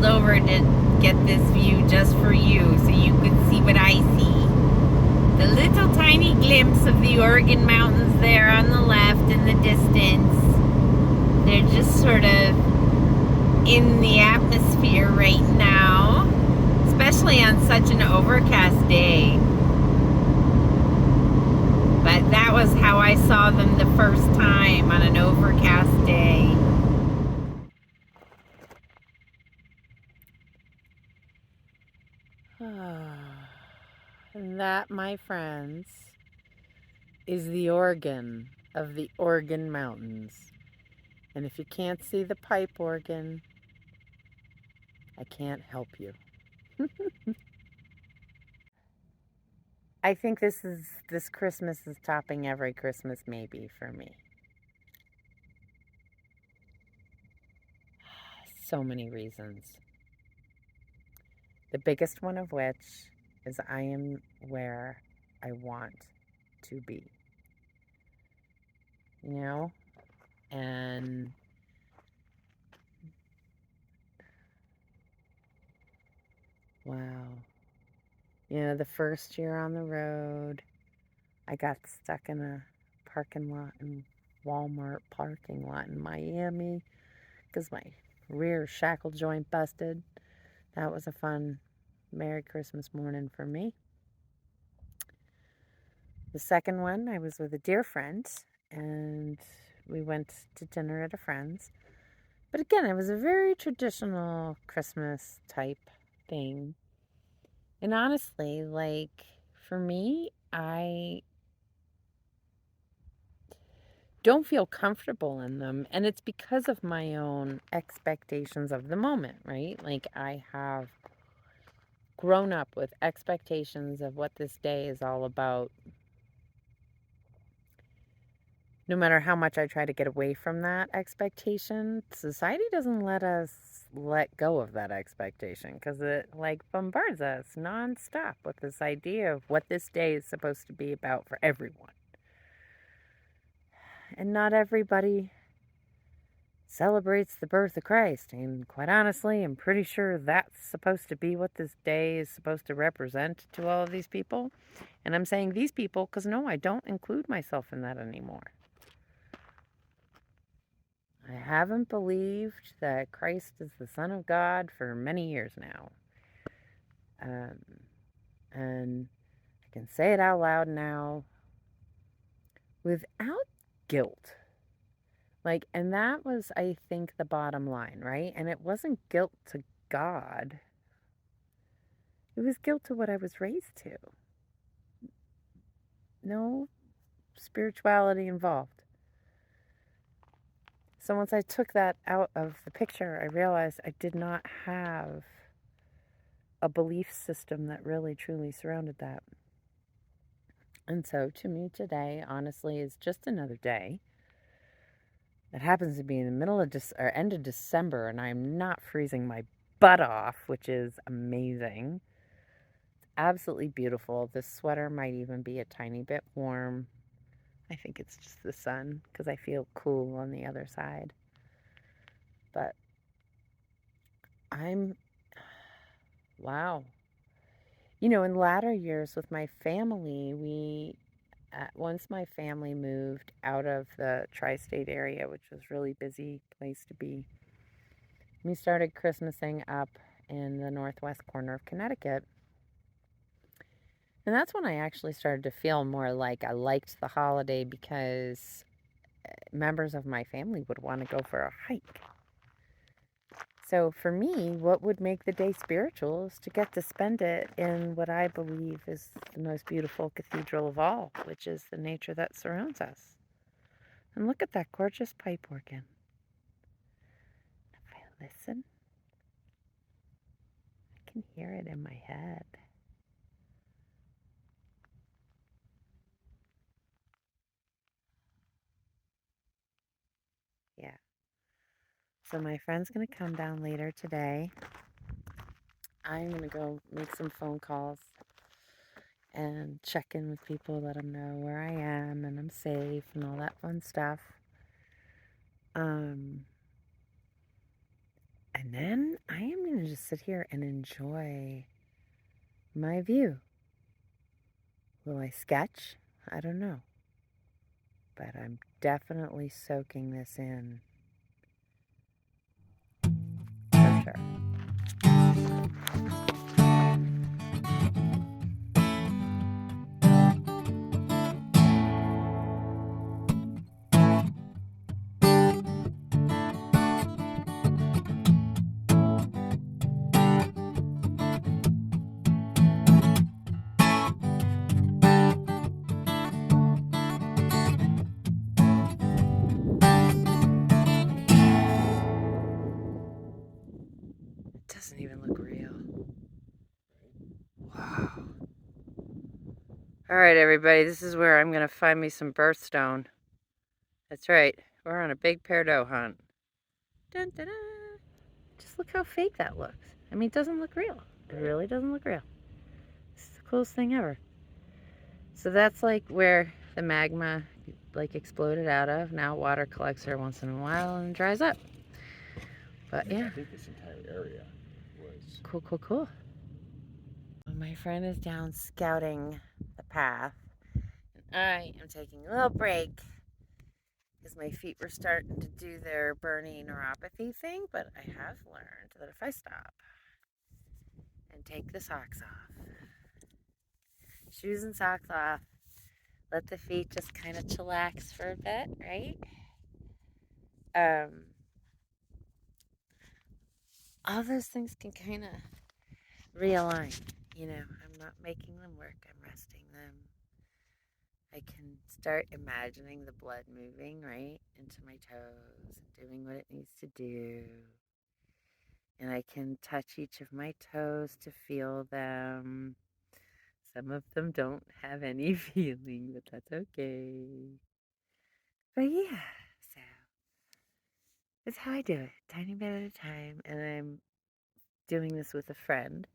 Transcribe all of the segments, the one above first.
pulled over to get this view just for you so you could see what I see. The little tiny glimpse of the Oregon mountains there on the left in the distance. They're just sort of in the atmosphere right now, especially on such an overcast day. But that was how I saw them the first time, on an overcast day. And that, my friends, is the organ of the Oregon Mountains. And if you can't see the pipe organ, I can't help you. I think this Christmas is topping every Christmas maybe for me. So many reasons. The biggest one of which is I am where I want to be. You know? And wow. You know, the first year on the road, I got stuck in a parking lot in Walmart parking lot in Miami because my rear shackle joint busted. That was a fun Merry Christmas morning for me. The second one, I was with a dear friend, and we went to dinner at a friend's. But again, it was a very traditional Christmas type thing. And honestly, like, for me, I don't feel comfortable in them. And it's because of my own expectations of the moment, right? Like, I have grown up with expectations of what this day is all about. No matter how much I try to get away from that expectation, society doesn't let us let go of that expectation because it like bombards us nonstop with this idea of what this day is supposed to be about for everyone. And not everybody celebrates the birth of Christ. And quite honestly, I'm pretty sure that's supposed to be what this day is supposed to represent to all of these people. And I'm saying these people because no, I don't include myself in that anymore. I haven't believed that Christ is the Son of God for many years now. And I can say it out loud now without guilt. Like, and that was, I think, the bottom line, right? And it wasn't guilt to God. It was guilt to what I was raised to. No spirituality involved. So once I took that out of the picture, I realized I did not have a belief system that really truly surrounded that. And so to me today, honestly, is just another day. It happens to be in the middle of or end of December, and I'm not freezing my butt off, which is amazing. It's absolutely beautiful. This sweater might even be a tiny bit warm. I think it's just the sun because I feel cool on the other side. But wow. You know, in latter years with my family, once my family moved out of the tri-state area, which was a really busy place to be, we started Christmasing up in the northwest corner of Connecticut. And that's when I actually started to feel more like I liked the holiday because members of my family would want to go for a hike. So for me, what would make the day spiritual is to get to spend it in what I believe is the most beautiful cathedral of all, which is the nature that surrounds us. And look at that gorgeous pipe organ. If I listen, I can hear it in my head. Yeah. So my friend's going to come down later today. I'm going to go make some phone calls and check in with people, let them know where I am and I'm safe and all that fun stuff. And then I am going to just sit here and enjoy my view. Will I sketch? I don't know. But I'm definitely soaking this in. For sure. Doesn't even look real. Wow. All right, everybody, this is where I'm going to find me some birthstone. That's right. We're on a big peridot hunt. Dun, dun, dun. Just look how fake that looks. I mean, it doesn't look real. It really doesn't look real. It's the coolest thing ever. So that's like where the magma like exploded out of. Now water collects there once in a while and dries up. But yeah. I think this entire area was cool, cool, cool. My friend is down scouting the path. And I am taking a little break because my feet were starting to do their burning neuropathy thing, but I have learned that if I stop and take the socks off, shoes and socks off, let the feet just kind of chillax for a bit, right? All those things can kind of realign. You know, I'm not making them work, I'm resting them. I can start imagining the blood moving right into my toes, doing what it needs to do. And I can touch each of my toes to feel them. Some of them don't have any feeling, but that's okay. But yeah, so that's how I do it, tiny bit at a time. And I'm doing this with a friend.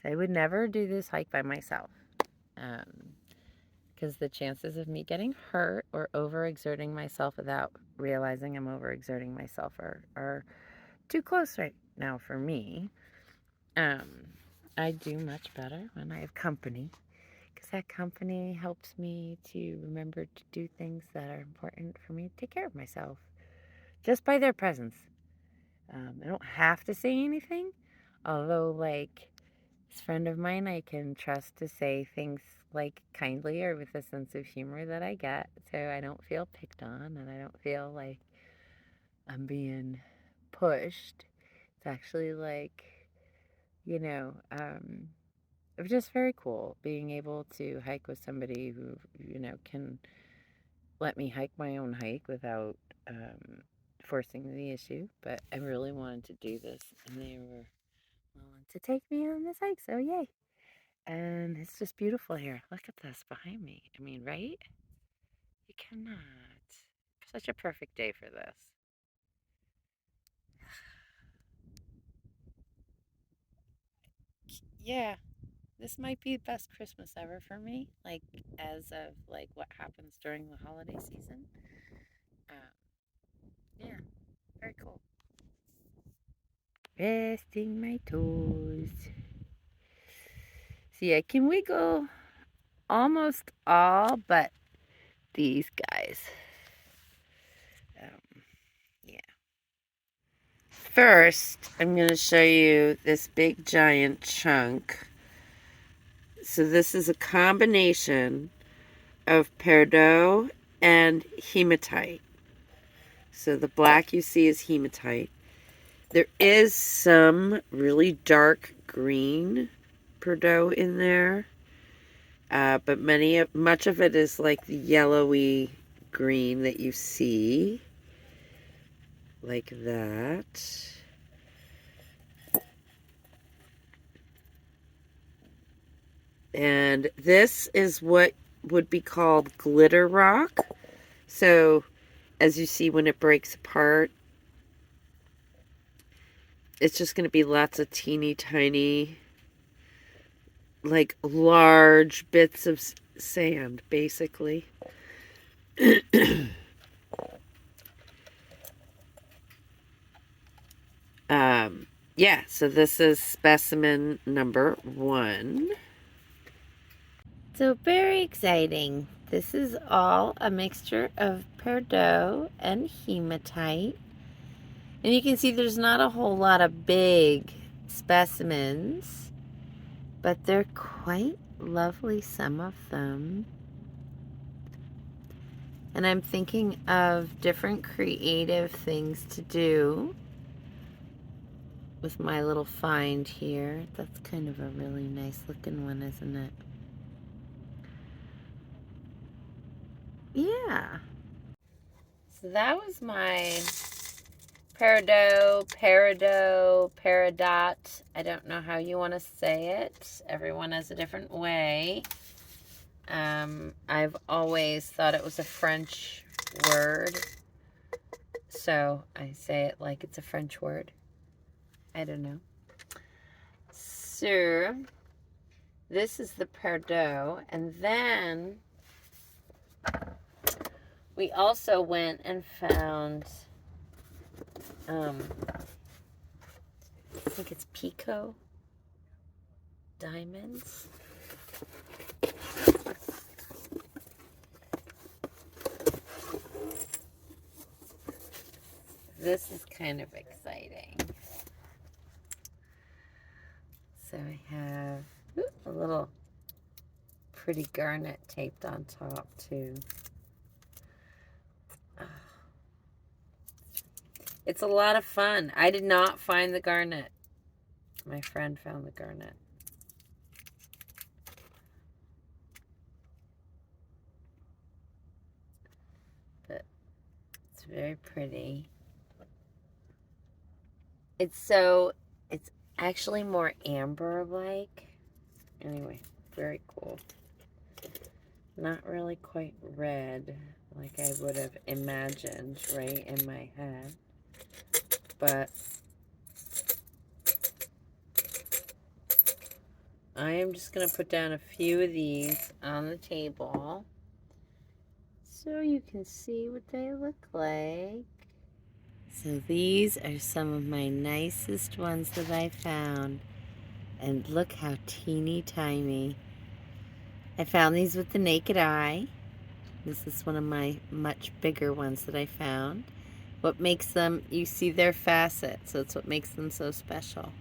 So I would never do this hike by myself. Because the chances of me getting hurt or overexerting myself without realizing I'm overexerting myself are too close right now for me. I do much better when I have company, because that company helps me to remember to do things that are important for me to take care of myself just by their presence. I don't have to say anything, although, like, this friend of mine, I can trust to say things like kindly or with a sense of humor that I get, so I don't feel picked on and I don't feel like I'm being pushed. It's actually like, you know, it was just very cool being able to hike with somebody who, you know, can let me hike my own hike without forcing the issue. But I really wanted to do this, and they were willing to take me on this hike, so yay. And it's just beautiful here. Look at this behind me. I mean, right? You cannot. Such a perfect day for this. Yeah, this might be the best Christmas ever for me. Like, as of like what happens during the holiday season. Um, yeah, very cool. Resting my toes. See, I can wiggle almost all but these guys. Yeah. First, I'm going to show you this big giant chunk. So this is a combination of peridot and hematite. So the black you see is hematite. There is some really dark green peridot in there, but much of it is like the yellowy green that you see, like that. And this is what would be called glitter rock. So as you see, when it breaks apart, it's just going to be lots of teeny tiny, like large bits of sand, basically. yeah, so this is specimen number 1. So very exciting. This is all a mixture of peridot and hematite. And you can see there's not a whole lot of big specimens, but they're quite lovely, some of them. And I'm thinking of different creative things to do with my little find here. That's kind of a really nice looking one, isn't it? Yeah. So that was my peridot. I don't know how you want to say it. Everyone has a different way. I've always thought it was a French word, so I say it like it's a French word. I don't know. So, this is the peridot, and then we also went and found, I think it's Pico diamonds. This is kind of exciting. So I have a little pretty garnet taped on top too. It's a lot of fun. I did not find the garnet. My friend found the garnet. But it's very pretty. It's actually more amber-like. Anyway, very cool. Not really quite red like I would have imagined right in my head. But I am just going to put down a few of these on the table so you can see what they look like. So these are some of my nicest ones that I found. And look how teeny tiny. I found these with the naked eye. This is one of my much bigger ones that I found. What makes them, you see their facets, so it's what makes them so special.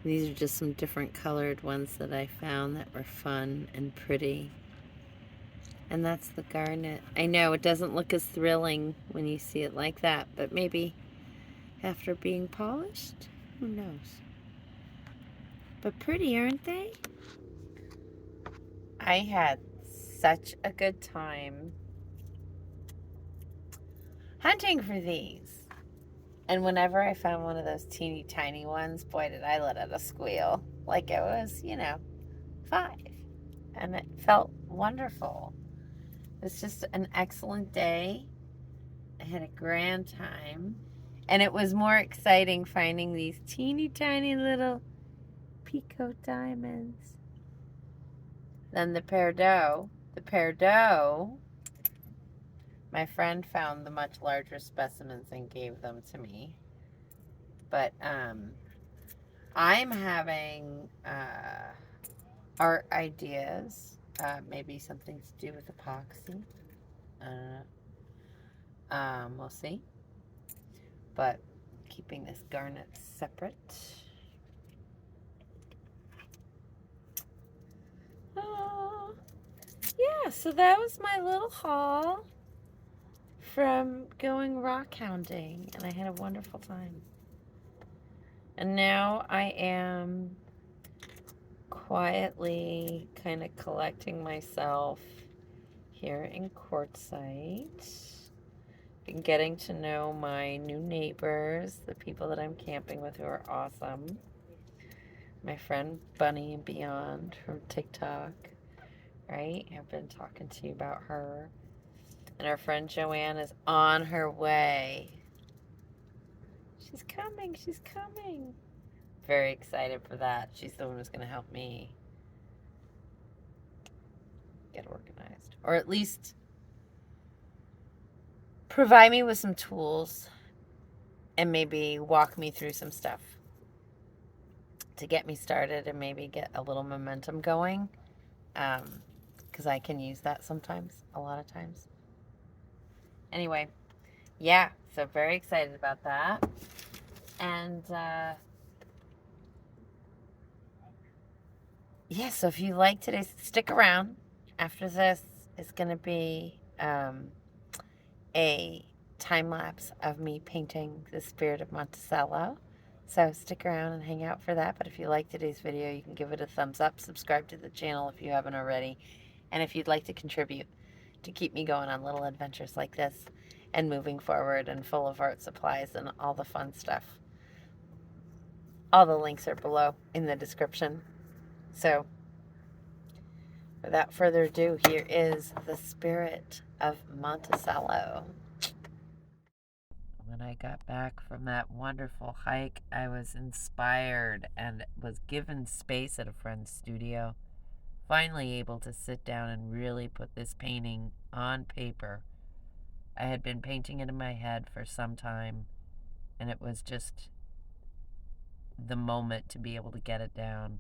These are just some different colored ones that I found that were fun and pretty. And that's the garnet. I know it doesn't look as thrilling when you see it like that, but maybe after being polished, who knows? But pretty, aren't they? I had such a good time hunting for these. And whenever I found one of those teeny tiny ones, boy, did I let out a squeal. Like it was, 5. And it felt wonderful. It's just an excellent day. I had a grand time. And it was more exciting finding these teeny tiny little Pico diamonds than the peridot. The peridot, my friend found the much larger specimens and gave them to me. But I'm having art ideas. Maybe something to do with epoxy. We'll see. But keeping this garnet separate. Yeah, so that was my little haul from going rock hounding, and I had a wonderful time. And now I am quietly kind of collecting myself here in Quartzsite. Been getting to know my new neighbors, the people that I'm camping with who are awesome. My friend Bunny and Beyond from TikTok, right? I've been talking to you about her. And our friend Joanne is on her way. She's coming, she's coming. Very excited for that. She's the one who's going to help me get organized. Or at least provide me with some tools and maybe walk me through some stuff to get me started and maybe get a little momentum going. Because I can use that sometimes, a lot of times. Anyway, yeah, so very excited about that. And yeah, so if you like today's, stick around. After this is going to be a time lapse of me painting the spirit of Monticello. So stick around and hang out for that. But if you like today's video, you can give it a thumbs up, subscribe to the channel if you haven't already. And if you'd like to contribute to keep me going on little adventures like this and moving forward and full of art supplies and all the fun stuff, all the links are below in the description. So without further ado, here is the spirit of Monticello. When I got back from that wonderful hike, I was inspired and was given space at a friend's studio. Finally able to sit down and really put this painting on paper. I had been painting it in my head for some time, and it was just the moment to be able to get it down.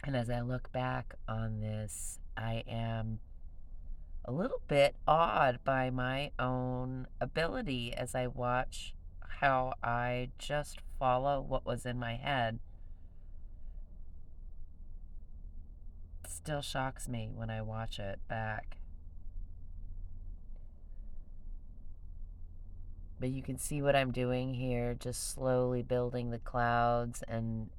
And as I look back on this, I am a little bit awed by my own ability as I watch how I just follow what was in my head. It still shocks me when I watch it back. But you can see what I'm doing here, just slowly building the clouds and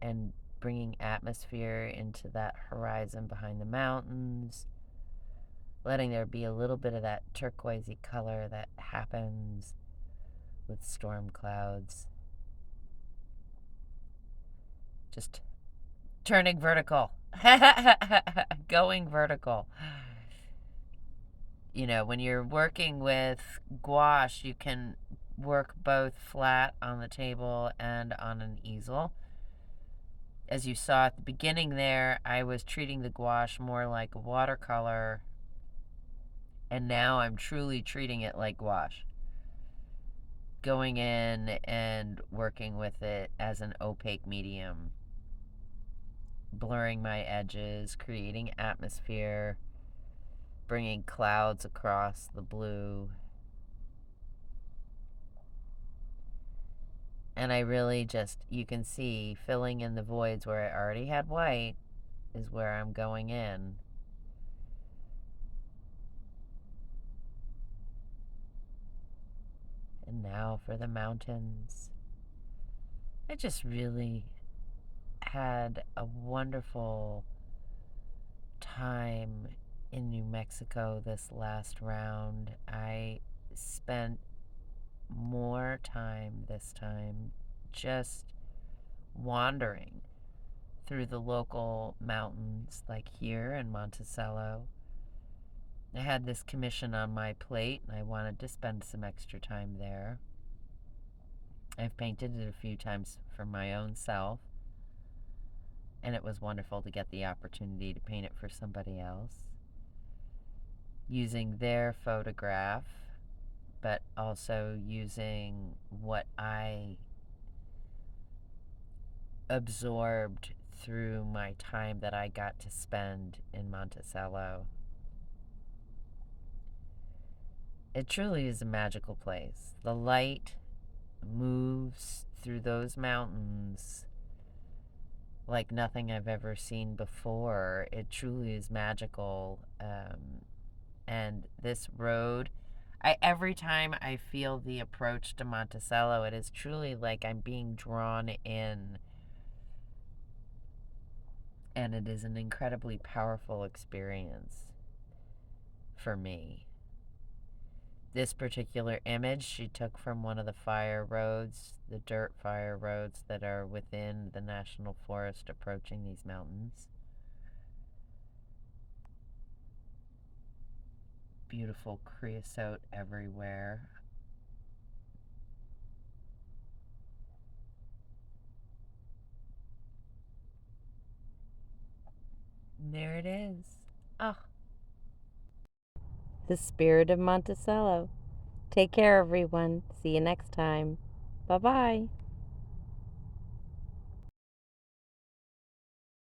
bringing atmosphere into that horizon behind the mountains, letting there be a little bit of that turquoisey color that happens with storm clouds. Just turning vertical. Going vertical. You know, when you're working with gouache, you can work both flat on the table and on an easel. As you saw at the beginning there, I was treating the gouache more like a watercolor, and now I'm truly treating it like gouache. Going in and working with it as an opaque medium, blurring my edges, creating atmosphere, bringing clouds across the blue. And I really just, you can see, filling in the voids where I already had white is where I'm going in. And now for the mountains. I just really had a wonderful time in New Mexico this last round. I spent more time this time just wandering through the local mountains, like here in Monticello. I had this commission on my plate and I wanted to spend some extra time there. I've painted it a few times for my own self, and it was wonderful to get the opportunity to paint it for somebody else, using their photograph, but also using what I absorbed through my time that I got to spend in Monticello. It truly is a magical place. The light moves through those mountains like nothing I've ever seen before. It truly is magical. And this road, every time I feel the approach to Monticello, it is truly like I'm being drawn in. And it is an incredibly powerful experience for me. This particular image she took from one of the fire roads, the dirt fire roads that are within the National Forest approaching these mountains. Beautiful creosote everywhere. And there it is. Oh, the spirit of Monticello. Take care, everyone. See you next time. Bye bye.